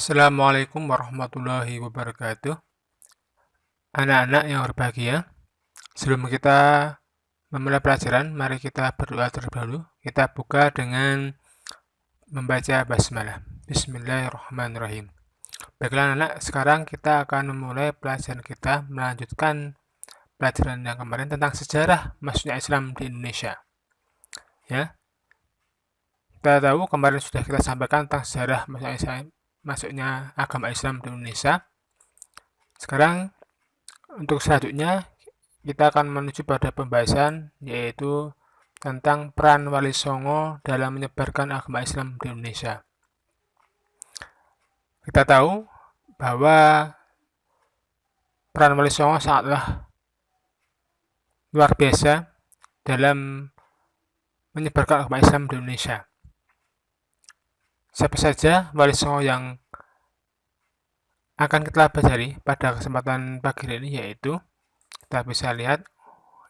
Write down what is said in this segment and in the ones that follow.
Assalamualaikum warahmatullahi wabarakatuh. Anak-anak yang berbahagia, sebelum kita memulai pelajaran, mari kita berdoa terlebih dahulu. Kita buka dengan membaca basmalah. Bismillahirrahmanirrahim. Baiklah anak, sekarang kita akan memulai pelajaran kita, melanjutkan pelajaran yang kemarin tentang sejarah masuknya Islam di Indonesia. Ya, kita tahu kemarin sudah kita sampaikan tentang sejarah masuknya agama Islam di Indonesia. Sekarang untuk selanjutnya kita akan menuju pada pembahasan yaitu tentang peran Wali Songo dalam menyebarkan agama Islam di Indonesia. Kita tahu bahwa peran Wali Songo sangatlah luar biasa dalam menyebarkan agama Islam di Indonesia. Siapa saja Wali Songo yang akan kita pelajari pada kesempatan pagi ini, yaitu kita bisa lihat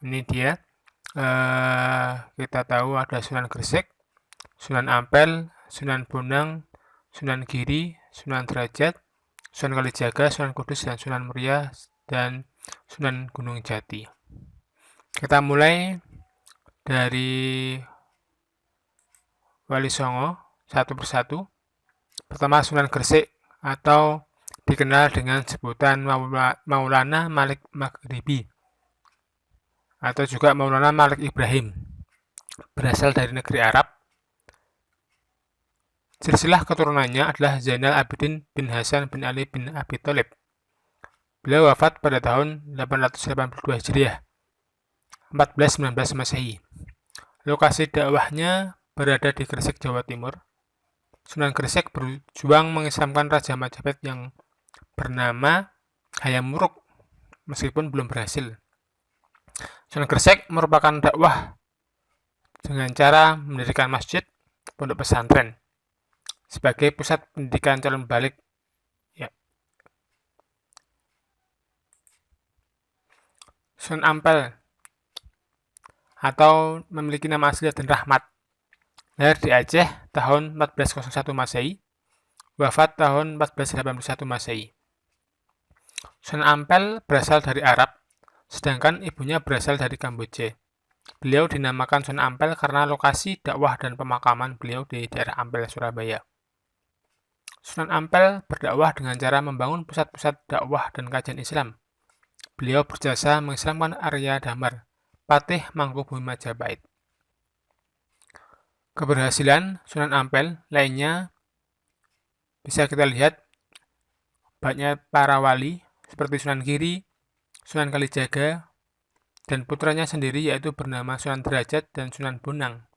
ini dia. Kita tahu ada Sunan Gresik, Sunan Ampel, Sunan Bonang, Sunan Giri, Sunan Derajat, Sunan Kalijaga, Sunan Kudus, dan Sunan Muria, dan Sunan Gunung Jati. Kita mulai dari Wali Songo satu persatu. Pertama Sunan Gresik atau dikenal dengan sebutan Maulana Malik Maghribi atau juga Maulana Malik Ibrahim, berasal dari negeri Arab. Silsilah keturunannya adalah Zainal Abidin bin Hasan bin Ali bin Abi Thalib. Beliau wafat pada tahun 882 Hijriah, 1419 Masehi. Lokasi dakwahnya berada di Gresik, Jawa Timur. Sunan Gresik berjuang mengislamkan Raja Majapahit yang bernama Hayam Wuruk meskipun belum berhasil. Sunan Gresik merupakan dakwah dengan cara mendirikan masjid, pondok pesantren sebagai pusat pendidikan calon balik. Ya. Sunan Ampel atau memiliki nama asli Raden Rahmat, lahir di Aceh tahun 1401 Masehi, wafat tahun 1481 Masehi. Sunan Ampel berasal dari Arab, sedangkan ibunya berasal dari Kamboja. Beliau dinamakan Sunan Ampel karena lokasi dakwah dan pemakaman beliau di daerah Ampel, Surabaya. Sunan Ampel berdakwah dengan cara membangun pusat-pusat dakwah dan kajian Islam. Beliau berjasa mengislamkan Arya Damar, Patih Mangkubumi Majapahit. Keberhasilan Sunan Ampel lainnya bisa kita lihat banyak para wali seperti Sunan Giri, Sunan Kalijaga, dan putranya sendiri yaitu bernama Sunan Derajat dan Sunan Bonang.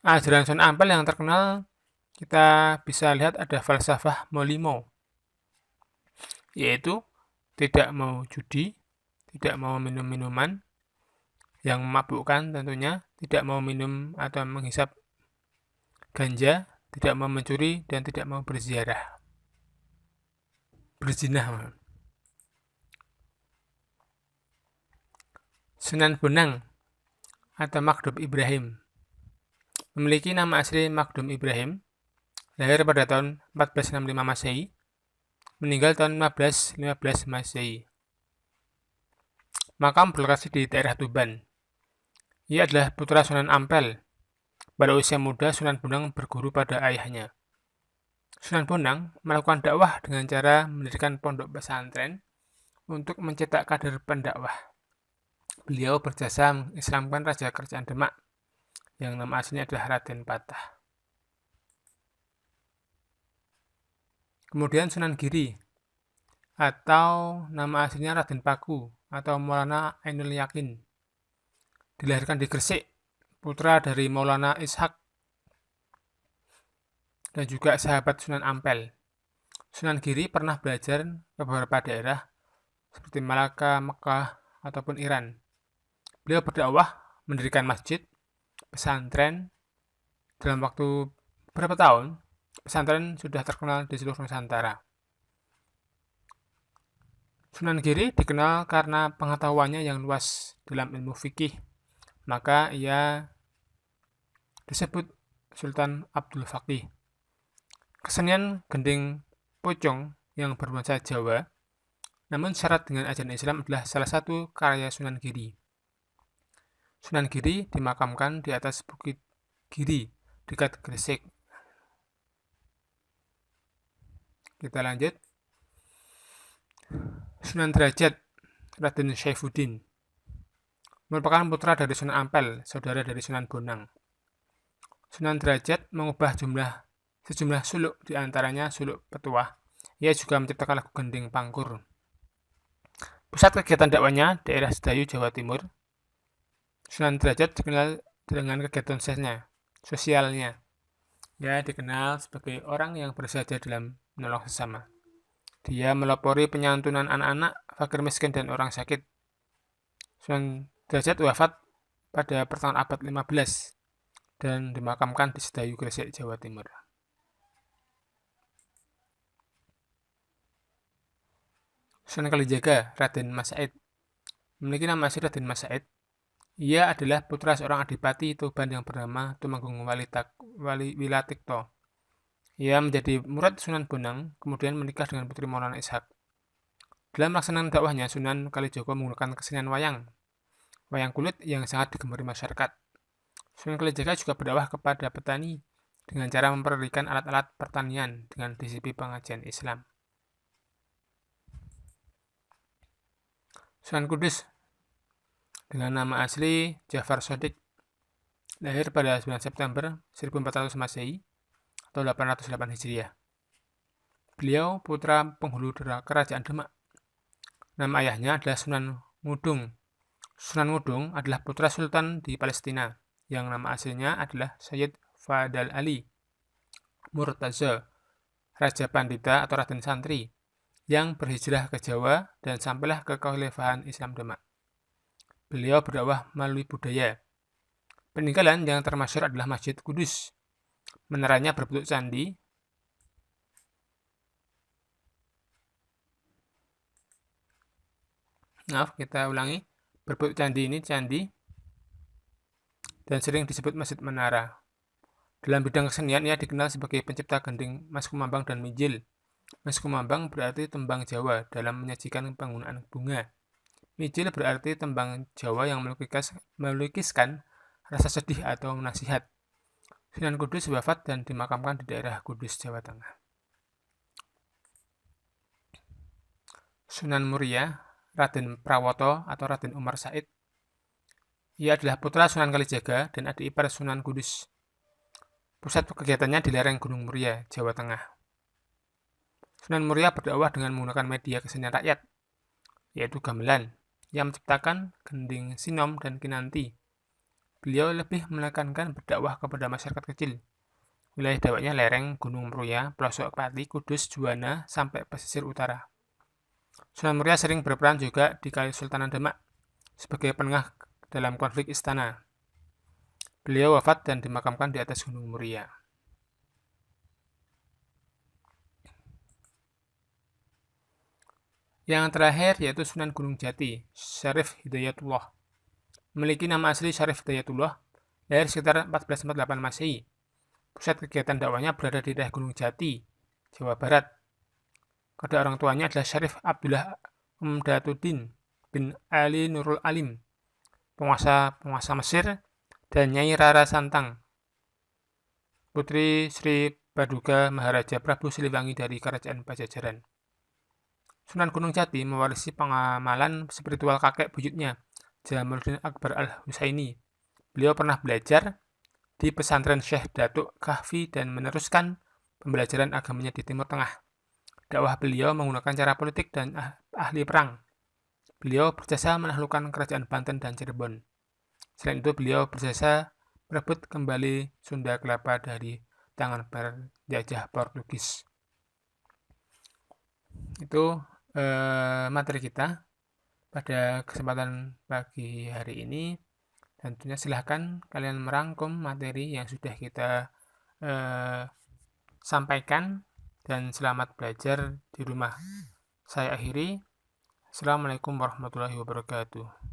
Ajaran Sunan Ampel yang terkenal kita bisa lihat ada falsafah Molimo, yaitu tidak mau judi, tidak mau minum minuman yang memabukkan tentunya, tidak mau minum atau menghisap ganja, tidak mau mencuri, dan tidak mau berzinah. Sunan Bonang atau Maghdum Ibrahim memiliki nama asli Maghdum Ibrahim, lahir pada tahun 1465 Masehi, meninggal tahun 1515 Masehi. Makam berlokasi di daerah Tuban. Ia adalah putra Sunan Ampel. Pada usia muda, Sunan Bonang berguru pada ayahnya. Sunan Bonang melakukan dakwah dengan cara mendirikan pondok pesantren untuk mencetak kader pendakwah. Beliau berjasa mengislamkan Raja Kerajaan Demak, yang nama aslinya adalah Raden Patah. Kemudian Sunan Giri, atau nama aslinya Raden Paku, atau Maulana Ainul Yakin, dilahirkan di Gresik, putra dari Maulana Ishak dan juga sahabat Sunan Ampel. Sunan Giri pernah belajar ke beberapa daerah seperti Malaka, Mekah, ataupun Iran. Beliau berdakwah, mendirikan masjid, pesantren. Dalam waktu berapa tahun, pesantren sudah terkenal di seluruh Nusantara. Sunan Giri dikenal karena pengetahuannya yang luas dalam ilmu fikih, maka ia disebut Sultan Abdul Faqih. Kesenian gending pocong yang bernuansa Jawa, namun syarat dengan ajaran Islam adalah salah satu karya Sunan Giri. Sunan Giri dimakamkan di atas Bukit Giri, dekat Gresik. Kita lanjut. Sunan Derajat, Raden Syaifuddin, merupakan putra dari Sunan Ampel, saudara dari Sunan Bonang. Sunan Derajat mengubah sejumlah suluk, diantaranya suluk petuah. Ia juga menciptakan lagu gending pangkur. Pusat kegiatan dakwahnya daerah Sedayu, Jawa Timur. Sunan Derajat dikenal dengan kegiatan sosialnya. Dia dikenal sebagai orang yang bersahaja dalam menolong sesama. Dia melopori penyantunan anak-anak, fakir miskin, dan orang sakit. Sunan Derajat wafat pada pertengahan abad 15 dan dimakamkan di Sedayu, Gresik, Jawa Timur. Sunan Kalijaga, Raden Mas Said, memiliki nama asli Raden Mas Said. Ia adalah putra seorang adipati Tuban yang bernama Tumenggung Wilatikto. Ia menjadi murid Sunan Bonang, kemudian menikah dengan putri Maulana Ishak. Dalam melaksanakan dakwahnya, Sunan Kalijaga menggunakan kesenian wayang kulit yang sangat digemari masyarakat. Sunan Kalijaga juga berdakwah kepada petani dengan cara memperlihatkan alat-alat pertanian dengan disiplin pengajian Islam. Sunan Kudus dengan nama asli Jafar Shodiq, lahir pada 9 September 1400 Masehi atau 808 Hijriah. Beliau putra penghulu kerajaan Demak. Nama ayahnya adalah Sunan Ngudung. Sunan Ngudung adalah putra sultan di Palestina yang nama aslinya adalah Sayyid Fadal Ali Murtaza, Raja Pandita atau Raden Santri, yang berhijrah ke Jawa dan sampailah ke Kekhalifahan Islam Demak. Beliau berdakwah melalui budaya. Peninggalan yang termasyhur adalah Masjid Kudus. Menaranya berbentuk candi. Kita ulangi. Berbentuk candi ini candi dan sering disebut Masjid Menara. Dalam bidang kesenian, ia dikenal sebagai pencipta gending Mas Kumambang dan Mijil. Mas Kumambang berarti tembang Jawa dalam menyajikan penggunaan bunga. Mijil berarti tembang Jawa yang melukiskan rasa sedih atau nasihat. Sunan Kudus wafat dan dimakamkan di daerah Kudus, Jawa Tengah. Sunan Muria, Raden Prawoto atau Raden Umar Said. Ia adalah putra Sunan Kalijaga dan adik ipar Sunan Kudus. Pusat kegiatannya di lereng Gunung Muria, Jawa Tengah. Sunan Muria berdakwah dengan menggunakan media kesenian rakyat, yaitu gamelan, yang menciptakan gending sinom dan kinanti. Beliau lebih menekankan berdakwah kepada masyarakat kecil. Wilayah dakwahnya lereng Gunung Muria, pelosok Pati, Kudus, Juwana, sampai pesisir utara. Sunan Muria sering berperan juga di Kesultanan Demak sebagai penengah dalam konflik istana. Beliau wafat dan dimakamkan di atas Gunung Muria. Yang terakhir yaitu Sunan Gunung Jati, Syarif Hidayatullah. Memiliki nama asli Syarif Hidayatullah, lahir sekitar 1448 Masehi. Pusat kegiatan dakwahnya berada di daerah Gunung Jati, Jawa Barat. Kedua orang tuanya adalah Syarif Abdullah Umdatuddin bin Ali Nurul Alim, penguasa Mesir, dan Nyai Rara Santang, putri Sri Baduga Maharaja Prabu Siliwangi dari Kerajaan Pajajaran. Sunan Gunung Jati mewarisi pengamalan spiritual kakek buyutnya, Jamaluddin Akbar Al-Husaini. Beliau pernah belajar di pesantren Syekh Datuk Kahfi dan meneruskan pembelajaran agamanya di Timur Tengah. Dakwah beliau menggunakan cara politik dan ahli perang. Beliau berjasa menaklukkan kerajaan Banten dan Cirebon. Selain itu, beliau berjasa merebut kembali Sunda Kelapa dari tangan penjajah Portugis. Itu materi kita pada kesempatan pagi hari ini. Dan tentunya silahkan kalian merangkum materi yang sudah kita sampaikan, dan selamat belajar di rumah. Saya akhiri. Assalamualaikum warahmatullahi wabarakatuh.